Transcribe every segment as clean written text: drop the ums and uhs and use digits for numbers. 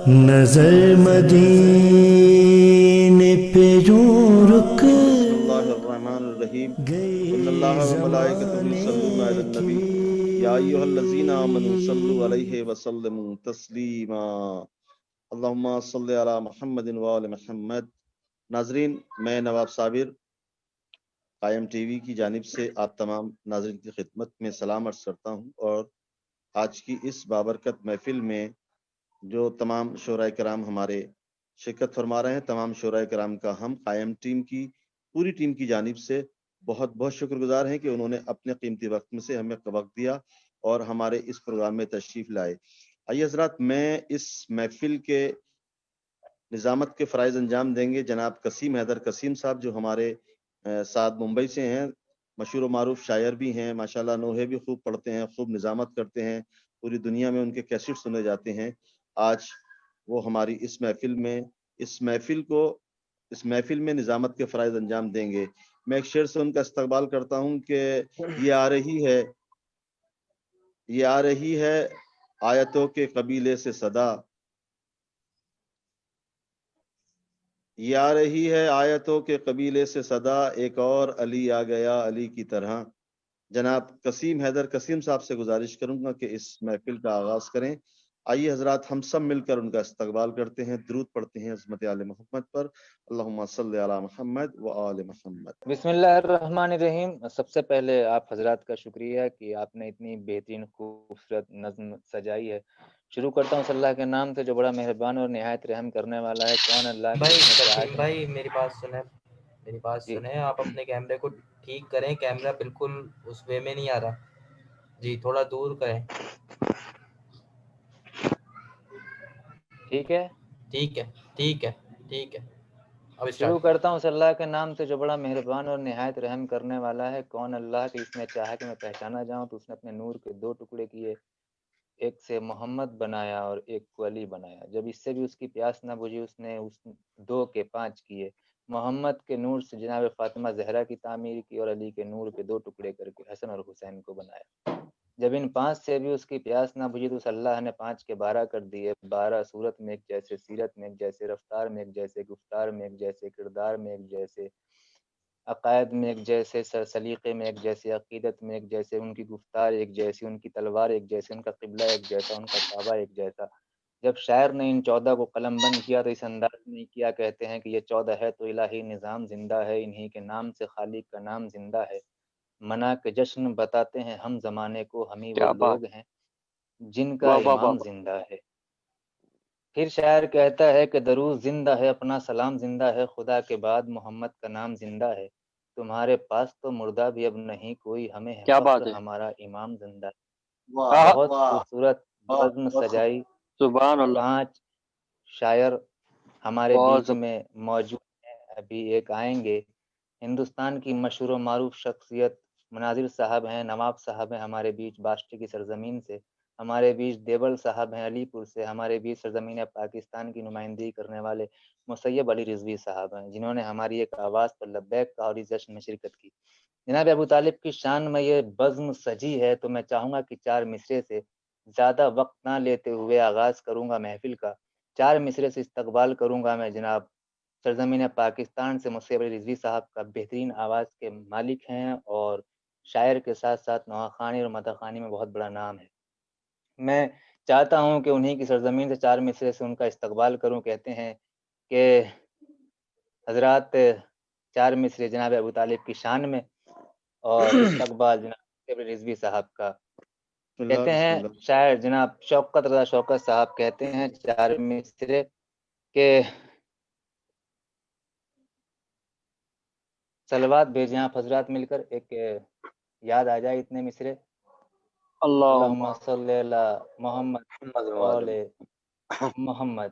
نظر مدینے پہ یوں رک بسم اللہ الرحمن الرحیم ان اللہ گئی و ملائکتہ یصلون علی زمانے النبی یا کی. ایھا الذین آمنوا صلوا علیہ وسلموا تسلیما اللہم صل علی محمد و آل محمد. ناظرین، میں نواب صابر قائم ٹی وی کی جانب سے آپ تمام ناظرین کی خدمت میں سلام عرض کرتا ہوں، اور آج کی اس بابرکت محفل میں جو تمام شعراء کرام ہمارے شرکت فرما رہے ہیں، تمام شعراء کرام کا ہم قائم ٹیم کی پوری ٹیم کی جانب سے بہت بہت شکر گزار ہیں کہ انہوں نے اپنے قیمتی وقت میں سے ہمیں وقت دیا اور ہمارے اس پروگرام میں تشریف لائے. آئیے حضرات، میں اس محفل کے نظامت کے فرائض انجام دیں گے جناب قسیم حیدر قسیم صاحب، جو ہمارے ساتھ ممبئی سے ہیں، مشہور و معروف شاعر بھی ہیں ماشاءاللہ، نوحے بھی خوب پڑھتے ہیں، خوب نظامت کرتے ہیں، پوری دنیا میں ان کے کیسٹ سنے جاتے ہیں. آج وہ ہماری اس محفل میں نظامت کے فرائض انجام دیں گے. میں ایک شعر سے ان کا استقبال کرتا ہوں کہ یہ آ رہی ہے آیتوں کے قبیلے سے صدا، یہ آ رہی ہے آیتوں کے قبیلے سے صدا، ایک اور علی آ گیا علی کی طرح. جناب قسیم حیدر قسیم صاحب سے گزارش کروں گا کہ اس محفل کا آغاز کریں. آئیے حضرات، ہم سب مل کر ان کا استقبال کرتے ہیں، درود پڑھتے ہیں عظمت آل محمد پر. اللہم صلی علی محمد و آل محمد. بسم اللہ الرحمن الرحیم. سب سے پہلے آپ حضرات کا شکریہ کہ آپ نے اتنی بہترین خوبصورت نظم سجائی ہے. شروع کرتا ہوں اللہ کے نام سے جو بڑا مہربان اور نہایت رحم کرنے والا ہے. کون اللہ کی بھائی میری بات سنیں آپ اپنے کیمرے کو ٹھیک کریں. کیمرہ بالکل اس وے میں نہیں آ رہا جی، تھوڑا دور کریں. ٹھیک ہے. اب شروع اسٹارٹ. کرتا ہوں اللہ کے نام سے جو بڑا مہربان اور نہایت رحم کرنے والا ہے. کون اللہ کہ اس نے چاہا کہ میں پہچانا جاؤں تو اس نے اپنے نور کے دو ٹکڑے کیے، ایک سے محمد بنایا اور ایک کو علی بنایا. جب اس سے بھی اس کی پیاس نہ بجھی اس نے اس 2 کے 5 کیے. محمد کے نور سے جناب فاطمہ زہرا کی تعمیر کی اور علی کے نور کے 2 ٹکڑے کر کے حسن اور حسین کو بنایا. جب ان 5 سے بھی اس کی پیاس نہ بجھی تو اس اللہ نے 5 کے 12 کر دیے. 12 صورت میں ایک جیسے، سیرت میں ایک جیسے، رفتار میں ایک جیسے، گفتار میں ایک جیسے، کردار میں ایک جیسے، عقائد میں ایک جیسے، سلیقے میں ایک جیسے، عقیدت میں ایک جیسے. ان کی گفتار ایک جیسی، ان کی تلوار ایک جیسے، ان کا قبلہ ایک جیسا، ان کا کعبہ ایک جیسا. جب شاعر نے ان 14 کو قلم بند کیا تو اس انداز میں کیا، کہتے ہیں کہ یہ 14 ہے تو الہی نظام زندہ ہے، انہی کے نام سے خالق کا نام زندہ ہے. منا کے جشن بتاتے ہیں ہم زمانے کو، ہم ہی وہ لوگ ہیں جن کا امام زندہ ہے. پھر شاعر کہتا ہے کہ درود زندہ ہے، اپنا سلام زندہ ہے، خدا کے بعد محمد کا نام زندہ ہے. تمہارے پاس تو مردہ بھی اب نہیں کوئی، ہمیں ہے فخر ہمارا امام زندہ ہے. بہت خوبصورت بزم سجائی. 5 شاعر ہمارے بیچ میں موجود ہیں، ابھی ایک آئیں گے. ہندوستان کی مشہور و معروف شخصیت مناظر صاحب ہیں، نواب صاحب ہیں ہمارے بیچ باشٹی کی سرزمین سے. ہمارے بیچ دیول صاحب ہیں علی پور سے. ہمارے بیچ سرزمین پاکستان کی نمائندگی کرنے والے مسیب علی رضوی صاحب ہیں، جنہوں نے ہماری ایک آواز پر لبیک کہا اور اس جشن میں شرکت کی. جناب ابو طالب کی شان میں یہ بزم سجی ہے تو میں چاہوں گا کہ 4 مصرے سے زیادہ وقت نہ لیتے ہوئے آغاز کروں گا محفل کا. 4 مصرے سے استقبال کروں گا میں جناب سرزمین پاکستان سے مسیب علی رضوی صاحب کا. بہترین آواز کے مالک ہیں اور شاعر کے ساتھ ساتھ نواخوانی اور مداخوانی میں بہت بڑا نام ہے. میں چاہتا ہوں کہ انہی کی سرزمین سے 4 مصرے سے ان کا استقبال کروں. کہتے ہیں کہ حضرات 4 مصرے جناب ابو طالب کی شان میں اور استقبال جناب مسیب علی رضوی صاحب کا. کہتے ہیں شاعر جناب شوکت رضا شوکت صاحب کہتے ہیں 4 مصرے کہ صلوات بھیجیں آپ حضرات مل کر. ایک یاد آ جائے اتنے مصرے. اللہم صلی علی محمد وآل محمد.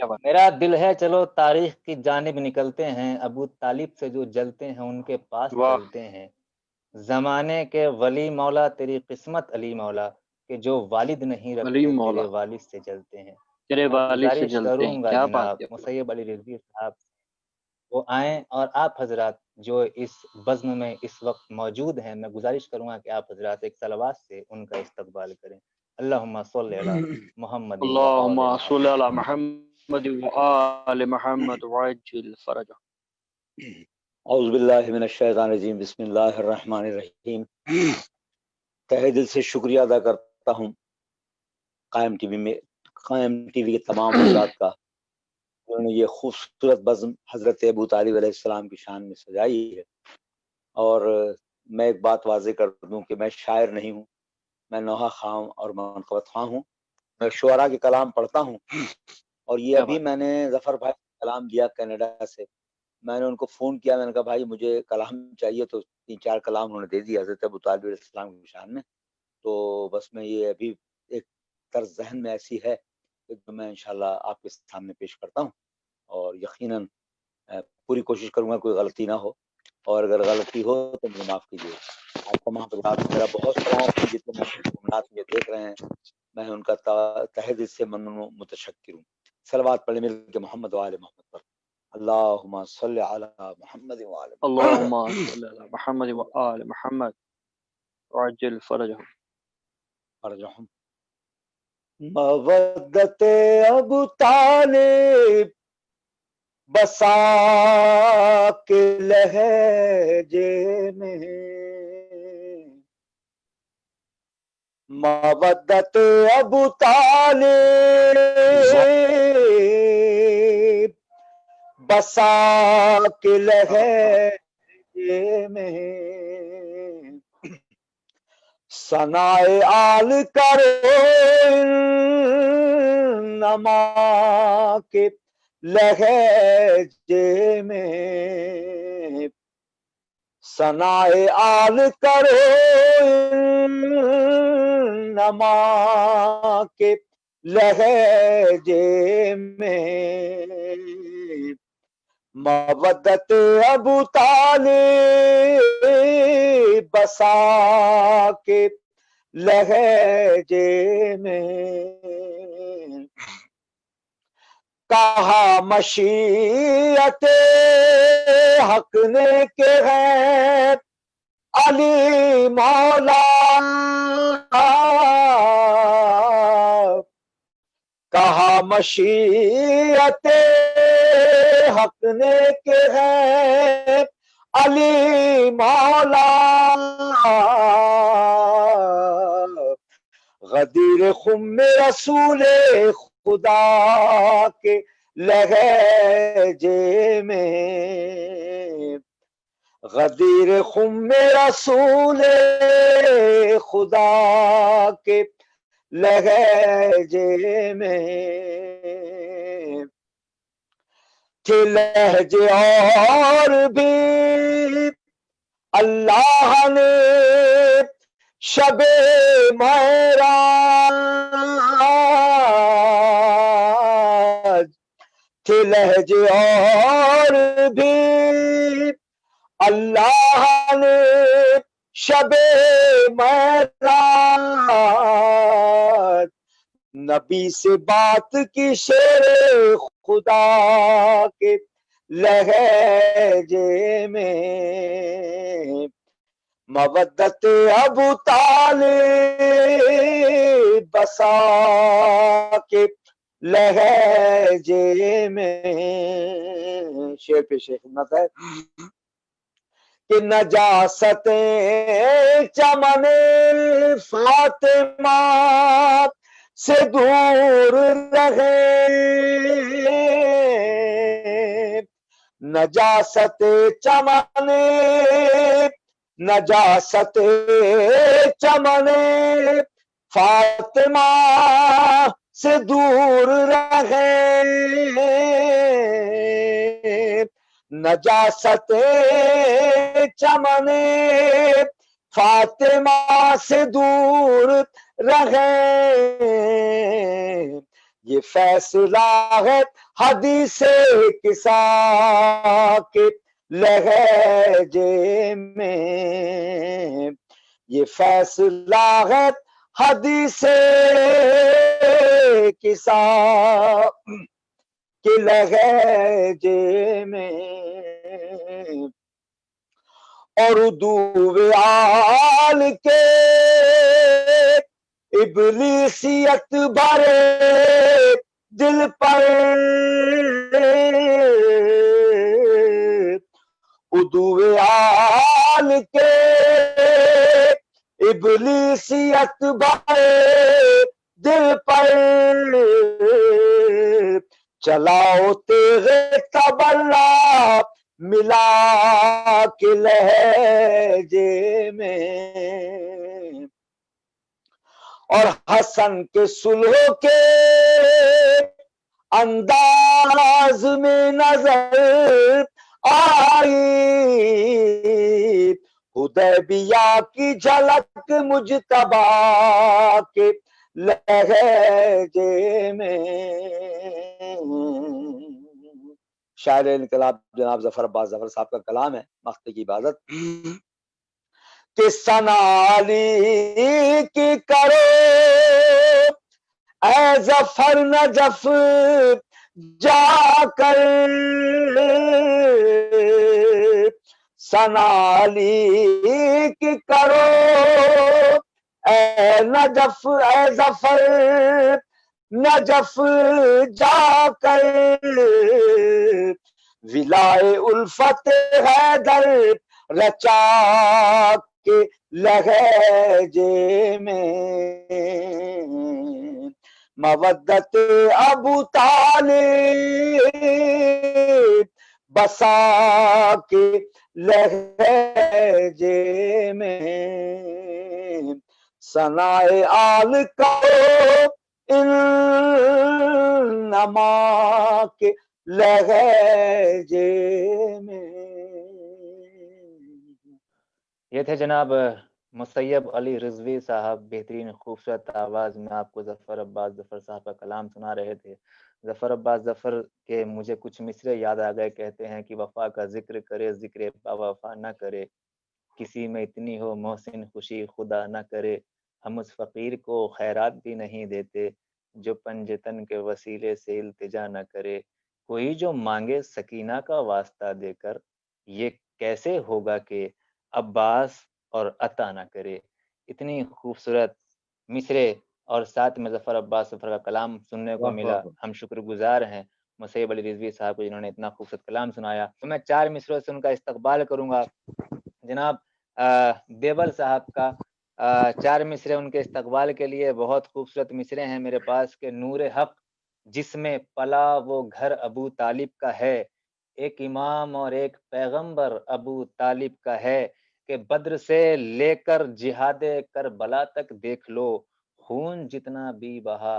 میرا دل ہے چلو تاریخ کی جانب نکلتے ہیں، ابو طالب سے جو جلتے ہیں ان کے پاس چلتے ہیں. زمانے کے ولی مولا تیری قسمت علی مولا، کہ جو والد نہیں رکھتے تیرے والد سے جلتے ہیں. گزارش کروں گا جناب مسیب علی رضوی صاحب وہ آئیں، اور آپ حضرات جو اس بزم میں اس وقت موجود ہیں میں گزارش کروں گا کہ آپ حضرات ایک صلوات سے ان کا استقبال کریں. اللہم صلی علی محمد اللهم وآل صل محمد. على محمد وآل محمد وعجل فرجه. اعوذ باللہ من الشیطان الرجیم، بسم اللہ الرحمن الرحیم۔ تہہ دل سے شکریہ ادا کرتا ہوں قائم ٹی وی کے تمام حضرات کا، انہوں نے یہ خوبصورت بزم حضرت ابو طالب علیہ السلام کی شان میں سجائی ہے۔ اور میں ایک بات واضح کر دوں کہ میں شاعر نہیں ہوں، میں نوحہ خواں اور منقبت خواں ہوں، میں شعراء کے کلام پڑھتا ہوں۔ اور یہ ابھی میں نے ظفر بھائی کلام دیا کینیڈا سے، میں نے ان کو فون کیا، میں نے کہا بھائی مجھے کلام چاہیے، تو 3-4 کلام انہوں نے دے دیا حضرت ابو طالب علیہ السلام کی شان میں۔ تو بس میں یہ ابھی ایک طرز ذہن میں ایسی ہے کہ جو میں انشاءاللہ آپ کے سامنے پیش کرتا ہوں، اور یقیناً پوری کوشش کروں گا کوئی غلطی نہ ہو، اور اگر غلطی ہو تو مجھے معاف کیجیے۔ آپ تمام حضرات میرا بہت سلام، جتنے حضرات مجھے دیکھ رہے ہیں میں ان کا تہہ دل سے ممنون و متشکر ہوں۔ صلوات پڑھیں مل کے محمد و آل محمد پر۔ اللہم صلی علی محمد و آل محمد۔ اللهم صل على محمد وآل محمد وعجل فرجهم. فرجہم۔ مودت ابو طالب بسا کے لہجے میں، مودت ابو طالب بسا کے لہجے میں، ثنائے آل کرو نما کے لہجے میں، ثنائے آل کرو نما کے لہجے میں، مودت ابو طالب بسا کے لہجے میں، کہا مشیت حق نے کہ ہے علی مولا، کہا مشیت حق نے کہ ہے علی مولا، غدیر خم رسول خدا کے لہجے میں، غدیر خم رسول خدا کے لہجے میں، تھے لہجے اور بھی اللہ نے شب معراج، تھے لہجے اور بھی اللہ نے شب معراج، نبی سے بات کی شیر خدا کے لہجے میں، مودت ابو طالب بسا کے لہجے میں۔ شیر پہ خدمت ہے کہ نجاست چمن فاطمہ سے دور رہے، نجاست چمن فاطمہ سے دور رہے، نجاست چمن فاطمہ سے دور رہے، یہ فیصلہ ہے حدیث کسا کے لہجے میں، یہ فیصلہ ہے حدیث کسا کے لہجے میں، اور دو آل کے ابلیسیت بھرے دل پر ادوے آل کے ابلیسیت بھرے دل پر چلاؤ تیرے تبلا ملا کے لہجے میں اور حسن کے سلح کے انداز میں نظر آئی حدیبیہ کی جھلک مجتبی کے لہجے میں. شاعر انقلاب جناب ظفر عباس ظفر صاحب کا کلام ہے مختی کی عبادت کہ سنالی کی کرو اے ظفر نجف جا کر سنالی کی کرو اے نجف اے ظفر نجف جا کر ولائے الفت حیدر رچا کے لہجے میں مودت ابو طالب بسا کے لہجے میں ثنائے آل کرو انما کے لہجے میں. یہ تھے جناب مسیب علی رضوی صاحب، بہترین خوبصورت آواز میں آپ کو ظفر عباس ظفر صاحب کا کلام سنا رہے تھے. ظفر عباس ظفر کے مجھے کچھ مصرے یاد آ گئے. کہتے ہیں کہ وفا کا ذکر کرے ذکر با وفا نہ کرے، کسی میں اتنی ہو محسن خوشی خدا نہ کرے، ہم اس فقیر کو خیرات بھی نہیں دیتے جو پنجتن کے وسیلے سے التجا نہ کرے، کوئی جو مانگے سکینہ کا واسطہ دے کر، یہ کیسے ہوگا کہ عباس اور عطا نہ کرے. اتنی خوبصورت مصرے اور ساتھ میں ظفر عباس ظفر کا کلام سننے کو ملا. ہم شکر گزار ہیں مسیب علی رضوی صاحب کو جنہوں نے اتنا خوبصورت کلام سنایا. تو میں 4 مصروں سے ان کا استقبال کروں گا. جناب بیبل صاحب کا 4 مصرے ان کے استقبال کے لیے. بہت خوبصورت مصرے ہیں میرے پاس کہ نور حق جس میں پلا وہ گھر ابو طالب کا ہے، ایک امام اور ایک پیغمبر ابو طالب کا ہے، کہ بدر سے لے کر جہاد کربلا تک دیکھ لو، خون جتنا بھی بہا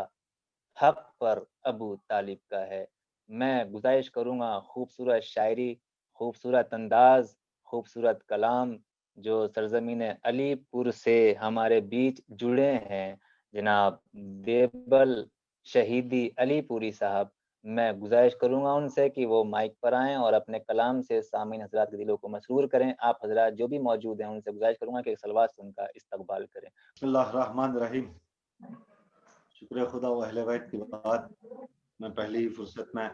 حق پر ابو طالب کا ہے. میں گزارش کروں گا خوبصورت شاعری، خوبصورت انداز، خوبصورت کلام جو سرزمین علی پور سے ہمارے بیچ جڑے ہیں، جناب بیبل شہیدی علی پوری صاحب، میں گزارش کروں گا ان سے کہ وہ مائک پر آئیں اور اپنے کلام سے سامعین حضرات کے دلوں کو مسرور کریں. آپ حضرات جو بھی موجود ہیں ان سے گزارش کروں گا کہ صلوات سے ان کا استقبال کریں. بسم اللہ الرحمن الرحیم. شکر خدا و اہل بیت کی بات. میں پہلی فرصت میں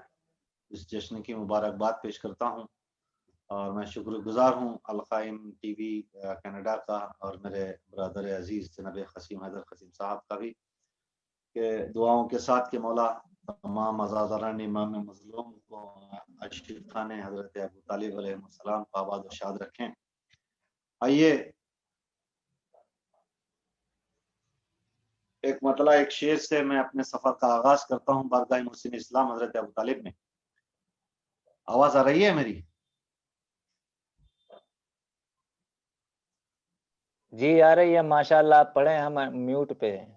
اس جشن کی مبارکباد پیش کرتا ہوں اور میں شکر گزار ہوں القائم ٹی وی کینیڈا کا اور میرے برادر عزیز جناب قسیم حیدر قسیم صاحب کا بھی، کہ دعاؤں کے ساتھ کہ مولا تمام عزاداران امام مظلوم کو عاشق خان حضرت ابو طالب علیہ السلام کو آباد و شاد رکھیں. آئیے ایک مطلع ایک شعر سے میں اپنے سفر کا آغاز کرتا ہوں بارگاہ محسن اسلام حضرت ابو طالب میں. آواز آ رہی ہے میری؟ جی آ رہی ہے ماشاءاللہ. آپ پڑھیں، ہم میوٹ پہ ہیں.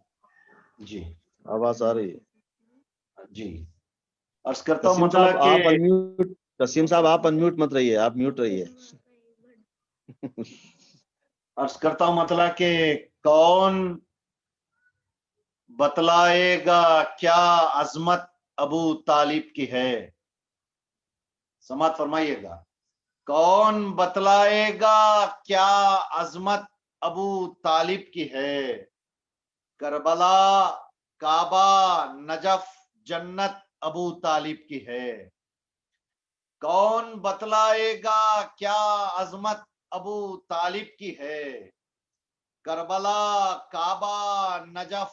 جی آواز آ رہی ہے. جی عرض کرتا ہوں قسیم مطلع صاحب کہ آپ unmute، قسیم صاحب آپ انمیوٹ مت رہیے، آپ میوٹ رہیے. عرض کرتا ہوں مطلع کہ کون بتلائے گا کیا عظمت ابو طالب کی ہے. سماعت فرمائیے گا. کون بتلائے گا کیا عظمت ابو طالب کی ہے، کربلا کعبہ نجف جنت ابو طالب کی ہے. کون بتلائے گا کیا عظمت ابو طالب کی ہے، کربلا کعبہ نجف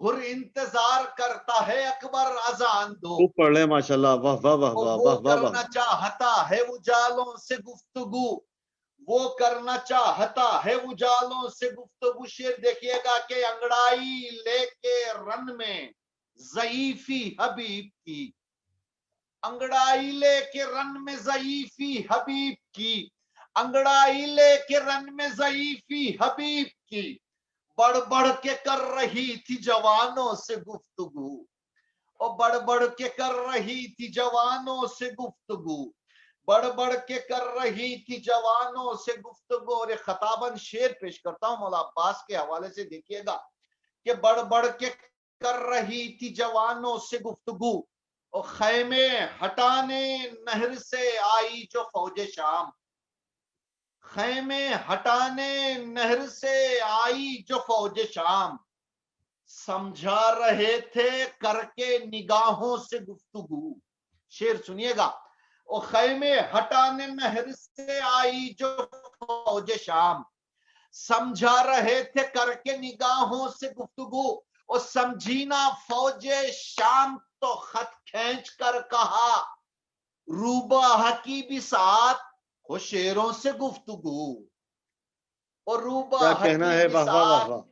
ہر انتظار کرتا ہے اکبر اذان دو، خوب پڑھ لیں ماشاءاللہ، واہ واہ واہ اور واہ وہ واہ واہ واہ۔ کرنا چاہتا ہے اجالوں سے گفتگو، وہ کرنا چاہتا ہے اجالوں سے گفتگو۔ شعر دیکھیے گا کہ انگڑائی لے کے رن میں ضعیفی حبیب کی، انگڑائی لے کے رن میں ضعیفی حبیب کی، انگڑائی لے کے رن میں ضعیفی حبیب کی، بڑھ بڑھ کے کر رہی تھی جوانوں سے گفتگو، اور بڑھ بڑھ کے کر رہی تھی جوانوں سے گفتگو، بڑھ بڑھ کے کر رہی تھی جوانوں سے گفتگو۔ اور ایک خطاباً شعر پیش کرتا ہوں مولا عباس کے حوالے سے، دیکھیے گا کہ بڑھ بڑھ کے کر رہی تھی جوانوں سے گفتگو، اور خیمے ہٹانے نہر سے آئی جو فوج شام، خیمے ہٹانے نہر سے آئی جو فوج شام، سمجھا رہے تھے کر کے نگاہوں سے گفتگو۔ شعر سنیے گا، اور خیمے ہٹانے نہر سے آئی جو فوج شام، سمجھا رہے تھے کر کے نگاہوں سے گفتگو، اور سمجھی نہ فوج شام تو خط کھینچ کر کہا روباہ کی بساط ہو شیروں سے گفتگو، اور کیا روباہ کہنا کی ہے، واہ واہ واہ بساط واہ۔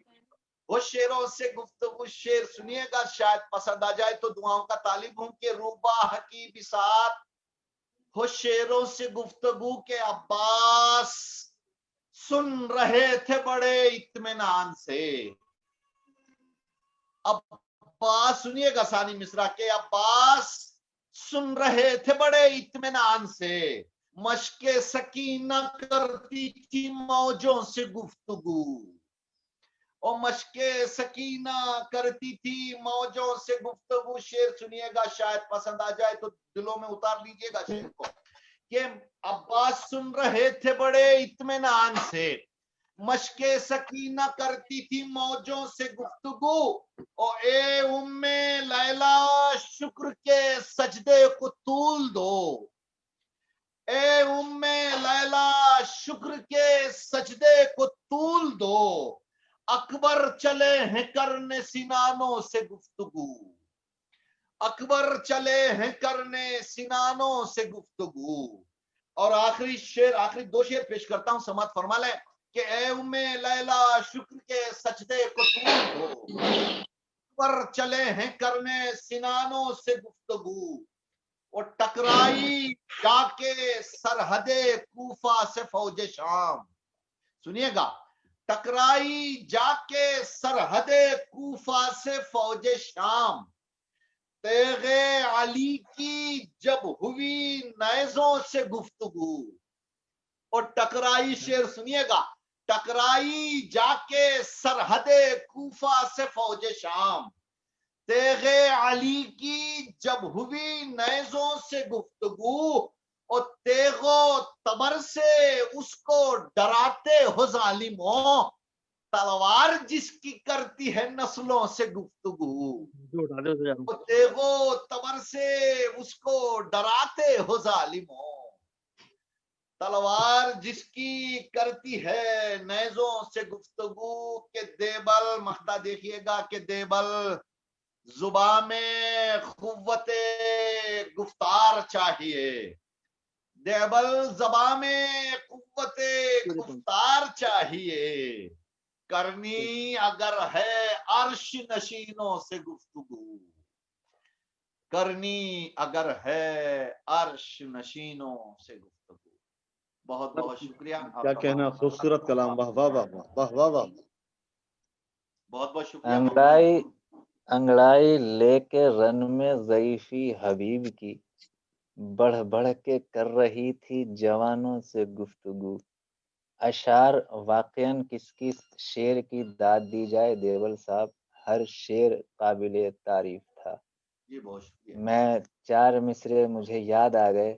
وہ شیروں سے گفتگو۔ شعر سنیے گا، شاید پسند آ جائے تو دعاؤں کا طالب ہوں کہ روباہ کی بساط ہو شیروں سے گفتگو کے عباس سن رہے تھے بڑے اطمینان سے، عباس سنیے گا ثانی مصرع کے، عباس سن رہے تھے بڑے اطمینان سے، مشق سکینہ کرتی تھی موجوں سے گفتگو، اور مشق سکینہ کرتی تھی موجوں سے گفتگو۔ شعر سنیے گا، شاید پسند آ جائے تو دلوں میں اتار لیجئے گا شعر کو، کہ عباس سن رہے تھے بڑے اطمینان سے، مشق سکینہ کرتی تھی موجوں سے گفتگو، اور اے ام لیلا شکر کے سجدے کو طول دو، اے ام لیلا شکر کے سجدے کو طول دو، اکبر چلے ہیں کرنے سنانوں سے گفتگو، اکبر چلے ہیں کرنے سنانوں سے گفتگو۔ اور آخری شعر، آخری دو شعر پیش کرتا ہوں، سماعت فرما لیں کہ اے ام لیلا شکر کے سجدے کو طول دو، اکبر چلے ہیں کرنے سنانوں سے گفتگو، اور ٹکرائی جا کے سرحد کوفہ سے فوج شام، سنیے گا، ٹکرائی جا کے سرحد کوفہ سے فوج شام، تیغ علی کی جب ہوئی نیزوں سے گفتگو، اور ٹکرائی، شعر سنیے گا، ٹکرائی جا کے سرحد کوفہ سے فوج شام، تیغ علی کی جب ہوئی نیزوں سے گفتگو، اور تیغ و تبر سے اس کو ڈراتے ہو ظالموں، تلوار جس کی کرتی ہے نسلوں سے گفتگو، اور تیغ و تبر سے اس کو ڈراتے ہو ظالموں، تلوار جس کی کرتی ہے نیزوں سے گفتگو۔ کہ دیبل مقطع دیکھیے گا کہ دیبل زبان میں قوت گفتار چاہیے، دیبل زبان میں قوت گفتار چاہیے، کرنی اگر ہے عرش نشینوں سے گفتگو، کرنی اگر ہے عرش نشینوں سے گفتگو۔ بہت بہت شکریہ آپ کیا کہنا، تمام خوبصورت کلام، واہ واہ واہ واہ واہ واہ واہ۔ بہت بہت شکریہ۔ انگڑائی لے کے رن میں ضعیفی حبیب کی، بڑھ بڑھ کے کر رہی تھی جوانوں سے گفتگو۔ اشعار واقعاً کس کس شعر کی داد دی جائے دیول صاحب، ہر شعر قابل تعریف تھا۔ جی بہت شکریہ۔ میں 4 مصرے مجھے یاد آ گئے،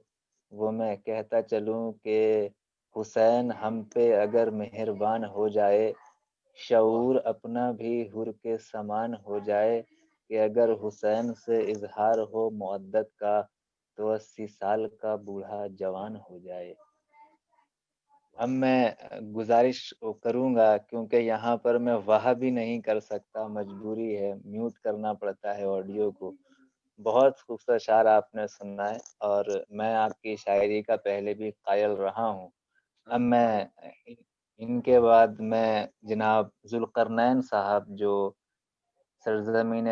وہ میں کہتا چلوں کہ حسین ہم پہ اگر مہربان ہو جائے، شعور اپنا بھی حر کے سامان ہو جائے، کہ اگر حسین سے اظہار ہو مودت کا تو 80 سال کا بوڑھا جوان ہو جائے۔ اب میں گزارش کروں گا کیونکہ یہاں پر میں وہ بھی نہیں کر سکتا، مجبوری ہے، میوٹ کرنا پڑتا ہے آڈیو کو۔ بہت خوبصورت شعر آپ نے سنا ہے اور میں آپ کی شاعری کا پہلے بھی قائل رہا ہوں۔ اب میں ان کے بعد میں جناب ذوالقرنین صاحب جو سرزمین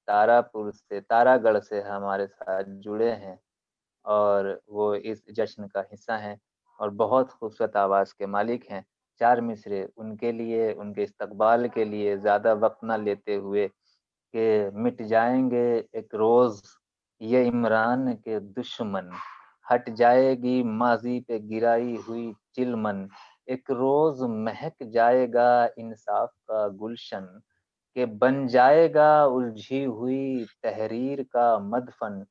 تارا پور سے، تارا گڑھ سے ہمارے ساتھ جڑے ہیں اور وہ اس جشن کا حصہ ہیں اور بہت خوبصورت آواز کے مالک ہیں، 4 مصرے ان کے لیے، ان کے استقبال کے لیے زیادہ وقت نہ لیتے ہوئے کہ مٹ جائیں گے ایک روز یہ عمران کے دشمن، ہٹ جائے گی ماضی پہ گرائی ہوئی چلمن، ایک روز مہک جائے گا انصاف کا گلشن، کہ بن جائے گا الجھی ہوئی تحریر کا مدفن،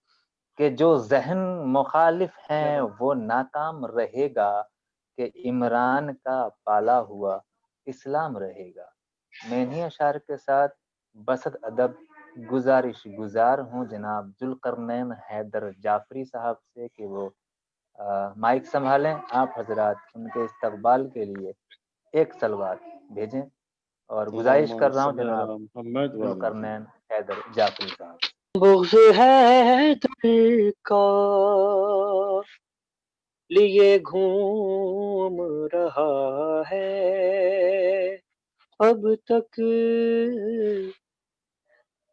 کہ جو ذہن مخالف ہیں وہ ناکام رہے گا، کہ عمران کا پالا ہوا اسلام رہے گا۔ میں انہی اشعار کے ساتھ بسط ادب گزارش گزار ہوں جناب ذوالقرنین حیدر جعفری صاحب سے کہ وہ مائک سنبھالیں، آپ حضرات ان کے استقبال کے لیے ایک سلوات بھیجیں، اور گزارش کر رہا ہوں جناب ذوالقرنین حیدر جعفری صاحب۔ بغض ہے دل کا لیے گھوم رہا ہے اب تک،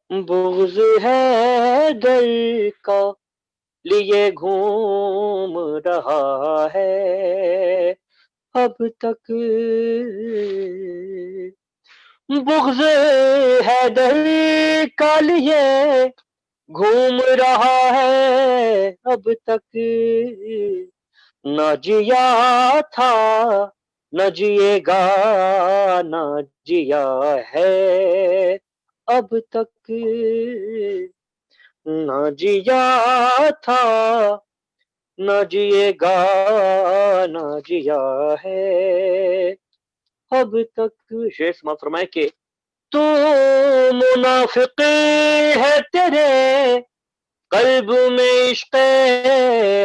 بغض ہے دل کا لیے گھوم رہا ہے اب تک، بغض ہے دل کا لیے گھوم رہا ہے اب تک، نہ جیا تھا نہ جیے گا نہ جیا ہے اب تک، نہ جیا تھا نہ جیے گا نہ جیا ہے اب تک۔ شیخ سماعت فرمائے کہ تو منافق ہے تیرے قلب میں عشق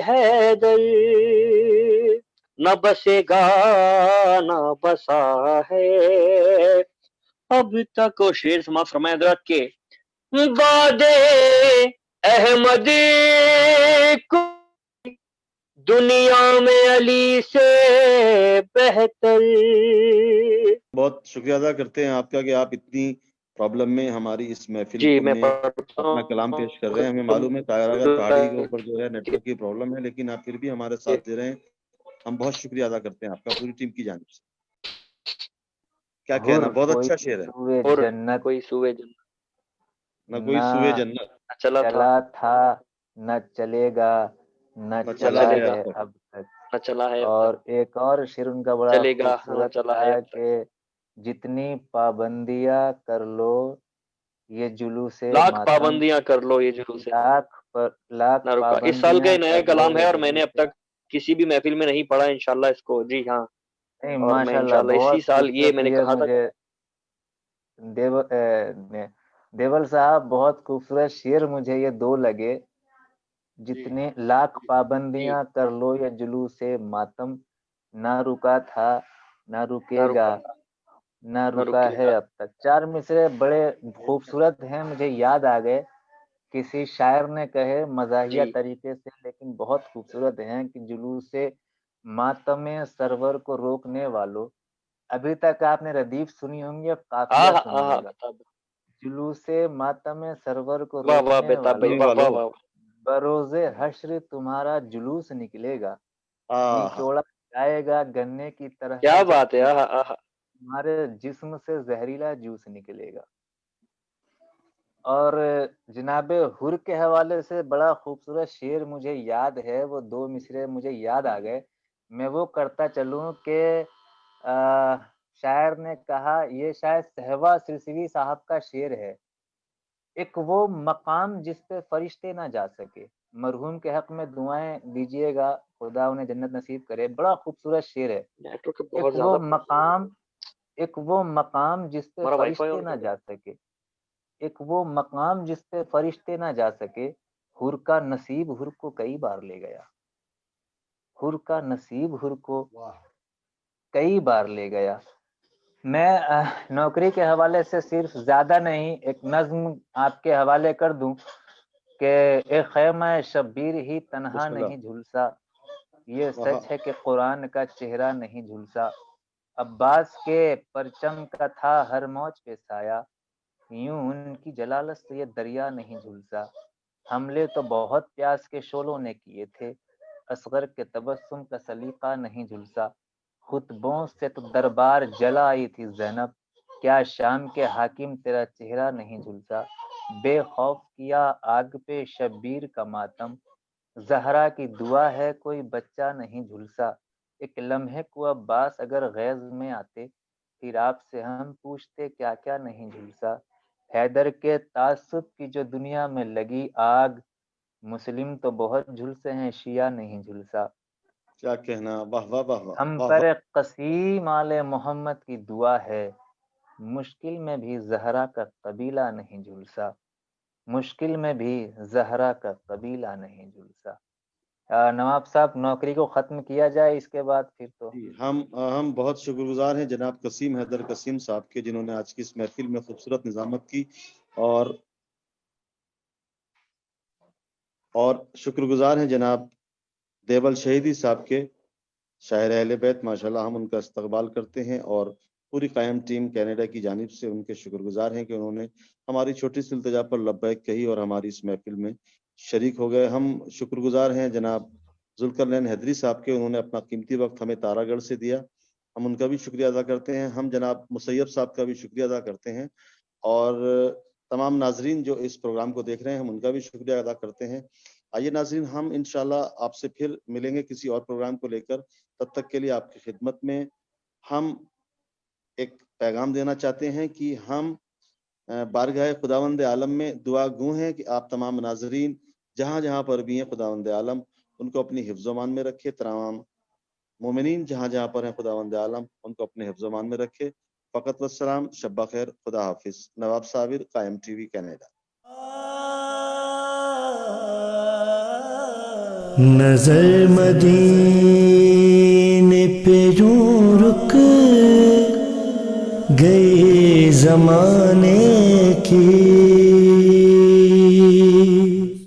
حیدر، نہ بسے گا نہ بسا ہے اب تک۔ اور شیر سماعت فرمائے حضرات کے باد احمد کو دنیا میں علی سے بہتر۔ بہت شکریہ ادا کرتے ہیں آپ کا کہ آپ اتنی پرابلم میں ہماری اس محفل جی میں میں اپنا کلام پیش کر رہے ہیں۔ ہمیں معلوم ہے اگر پہاڑی کے اوپر جو ہے نیٹ ورک کی پرابلم ہے، لیکن آپ پھر بھی ہمارے ساتھ دے رہے ہیں، ہم بہت شکریہ ادا کرتے ہیں آپ کا پوری ٹیم کی جانب سے۔ کیا کہنا، بہت اچھا شعر ہے۔ سوئے اور جنت کوئی سوئے جنت نہ کوئی سوئے جنت چلا تھا نہ چلے گا نہ چلا چلا ہے ہے اب تک۔ اب تک۔ نہ چلا ہے اب اور ایک اور شعر ان کا بڑا چلے گا، ہاں خوبصورت چلا تھا ہے اب تک۔ کہ جتنی پابندیاں کر لو یہ جلوس لاکھ ماتم، پابندیاں کر لو یہ جلوس ہے لاکھ نہ رکا۔ اس سال کا یہ نیا کلام ہے اور میں نے اب تک کسی بھی محفل میں نہیں پڑھا انشاءاللہ اس کو۔ جی ہاں، اور میں ماشاء اللہ انشاءاللہ اسی بہت سال یہ خوبصورت۔ میں نے یہ کہا تھا مجھے دیول صاحب بہت خوبصورت شعر مجھے یہ دو لگے، جتنے لاکھ پابندیاں کر لو یا جلوس ماتم، نہ رکا تھا نہ رکے گا نہ رکا ہے اب تک۔ 4 مصرے بڑے خوبصورت ہیں، مجھے یاد آ گئے، کسی شاعر نے کہے مزاحیہ طریقے سے لیکن بہت خوبصورت ہیں کہ جلوس ماتم سرور کو روکنے والوں، ابھی تک آپ نے ردیف سنی ہوں گی، اب قافیہ سنیے گا۔ جلوس ماتم سرور کو روکنے والوں، بروز حشر تمہارا جلوس نکلے گا، نچوڑا جائے گا گنے کی طرح کیا جب بات ہے۔ تمہارے جسم سے زہریلا جوس نکلے گا۔ اور جناب حر کے حوالے سے بڑا خوبصورت شعر مجھے یاد ہے، وہ 2 مصرے مجھے یاد آ گئے، میں وہ کرتا چلوں کہ شاعر نے کہا، یہ شاید صہبا سلسوی صاحب کا شعر ہے، ایک وہ مقام جس پہ فرشتے نہ جا سکے، مرحوم کے حق میں دعائیں دیجئے گا، خدا انہیں جنت نصیب کرے۔ بڑا خوبصورت شعر ہے، ایک وہ مقام جس پہ فرشتے نہ جا سکے، ایک وہ مقام جس پہ فرشتے نہ جا سکے، حر کا نصیب حر کو کئی بار لے گیا، حر کا نصیب حر کو کئی بار لے گیا. میں نوکری کے حوالے سے صرف زیادہ نہیں ایک نظم آپ کے حوالے کر دوں کہ ایک خیمہ شبیر ہی تنہا بسم اللہ. نہیں جھلسا، یہ سچ ہے کہ قرآن کا چہرہ نہیں جھلسا. عباس کے پرچم کا تھا ہر موج پہ سایہ، یوں ان کی جلالت سے یہ دریا نہیں جھلسا. حملے تو بہت پیاس کے شعلوں نے کیے تھے، اصغر کے تبسم کا سلیقہ نہیں جھلسا. خطبوں سے تو دربار جلا آئی تھی زینب، کیا شام کے حاکم تیرا چہرہ نہیں جھلسا. بے خوف کیا آگ پہ شبیر کا ماتم، زہرا کی دعا ہے کوئی بچہ نہیں جھلسا. ایک لمحے کو عباس اگر غیظ میں آتے، پھر آپ سے ہم پوچھتے کیا کیا نہیں جھلسا. حیدر کے تعصب کی جو دنیا میں لگی آگ، مسلم تو بہت جھلسے ہیں شیعہ نہیں جھلسا. کیا کہنا، واہ واہ واہ واہ ہم واہ پر واہ. قسیم آل محمد کی دعا ہے، مشکل میں بھی زہرا کا قبیلہ نہیں جھلسا. مشکل میں بھی زہرا کا قبیلہ نہیں جھلسا. نواب صاحب نوکری کو ختم کیا جائے اس کے بعد پھر تو ہم بہت شکر گزار ہیں جناب قسیم حیدر قسیم صاحب کے، جنہوں نے آج کی اس محفل میں خوبصورت نظامت کی، اور شکر گزار ہیں جناب دیول شہیدی صاحب کے، شاعر اہل بیت. ماشاءاللہ ہم ان کا استقبال کرتے ہیں اور پوری قائم ٹیم کینیڈا کی جانب سے ان کے شکر گزار ہیں کہ انہوں نے ہماری چھوٹی سی التجا پر لبیک کہی اور ہماری اس محفل میں شریک ہو گئے. ہم شکر گزار ہیں جناب ذوالقرنین حیدری صاحب کے، انہوں نے اپنا قیمتی وقت ہمیں تارا گڑھ سے دیا، ہم ان کا بھی شکریہ ادا کرتے ہیں. ہم جناب مسیب صاحب کا بھی شکریہ ادا کرتے ہیں، اور تمام ناظرین جو اس پروگرام کو دیکھ رہے ہیں ہم ان کا بھی شکریہ ادا کرتے ہیں. آئیے ناظرین، ہم انشاءاللہ آپ سے پھر ملیں گے کسی اور پروگرام کو لے کر. تب تک کے لیے آپ کی خدمت میں ہم ایک پیغام دینا چاہتے ہیں کہ ہم بارگاہ خداوند عالم میں دعا گو ہیں کہ آپ تمام ناظرین جہاں جہاں پر بھی ہیں خداوند عالم ان کو اپنی حفظ و امان میں رکھے. تمام مومنین جہاں جہاں پر ہیں خداوند عالم ان کو اپنے حفظ و امان میں رکھے. فقط والسلام، شب بخیر، خدا حافظ. نواب صابر، قائم ٹی وی، کینیڈا. نظر مدینے پہ یوں رک گئی زمانے کی،